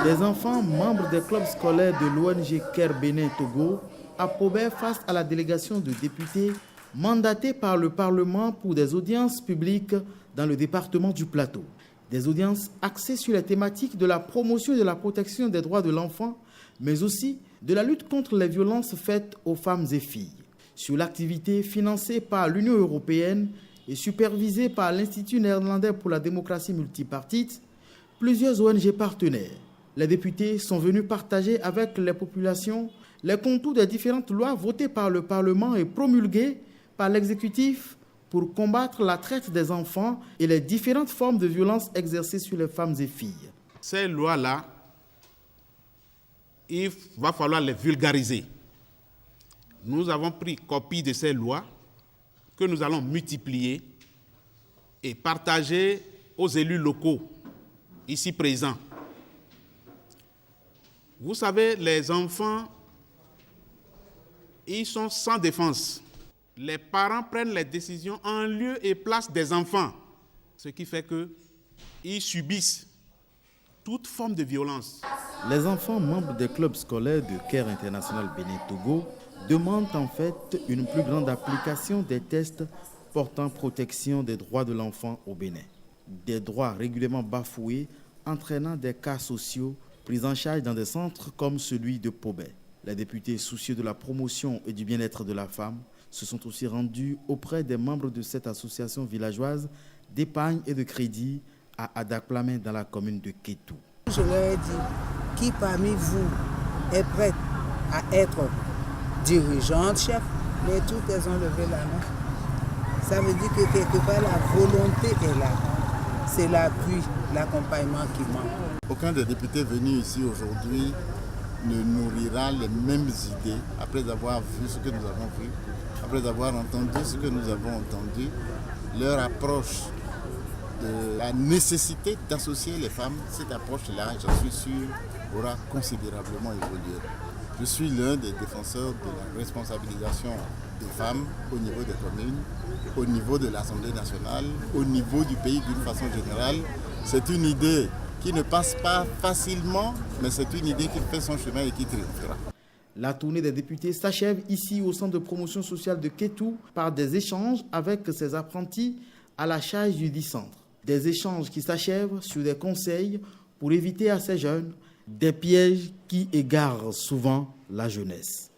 Des enfants membres des clubs scolaires de l'ONG Care Bénin Togo à Pobé face à la délégation de députés mandatés par le Parlement pour des audiences publiques dans le département du Plateau. Des audiences axées sur les thématiques de la promotion et de la protection des droits de l'enfant, mais aussi de la lutte contre les violences faites aux femmes et filles. Sur l'activité financée par l'Union européenne et supervisée par l'Institut néerlandais pour la démocratie multipartite, plusieurs ONG partenaires. Les députés sont venus partager avec les populations les contours des différentes lois votées par le Parlement et promulguées par l'exécutif pour combattre la traite des enfants et les différentes formes de violences exercées sur les femmes et filles. Ces lois-là, il va falloir les vulgariser. Nous avons pris copie de ces lois que nous allons multiplier et partager aux élus locaux ici présents. Vous savez, les enfants, ils sont sans défense. Les parents prennent les décisions en lieu et place des enfants, ce qui fait qu'ils subissent toute forme de violence. Les enfants membres des clubs scolaires de Care International Bénin Togo demandent en fait une plus grande application des tests portant protection des droits de l'enfant au Bénin. Des droits régulièrement bafoués entraînant des cas sociaux pris en charge dans des centres comme celui de Pobé. Les députés soucieux de la promotion et du bien-être de la femme se sont aussi rendus auprès des membres de cette association villageoise d'épargne et de crédit à Adakplamen dans la commune de Kétou. Je leur ai dit, qui parmi vous est prête à être dirigeante, chef? Mais toutes elles ont levé la main. Ça veut dire que quelque part la volonté est là. C'est l'appui, l'accompagnement qui manque. Aucun des députés venus ici aujourd'hui ne nourrira les mêmes idées après avoir vu ce que nous avons vu, après avoir entendu ce que nous avons entendu. Leur approche de la nécessité d'associer les femmes, cette approche-là, j'en suis sûr, aura considérablement évolué. Je suis l'un des défenseurs de la responsabilisation des femmes au niveau des communes, au niveau de l'Assemblée nationale, au niveau du pays d'une façon générale. C'est une idée qui ne passe pas facilement, mais c'est une idée qui fait son chemin et qui triomphera. La tournée des députés s'achève ici au centre de promotion sociale de Kétou par des échanges avec ses apprentis à la charge du dit centre. Des échanges qui s'achèvent sur des conseils pour éviter à ces jeunes des pièges qui égarent souvent la jeunesse.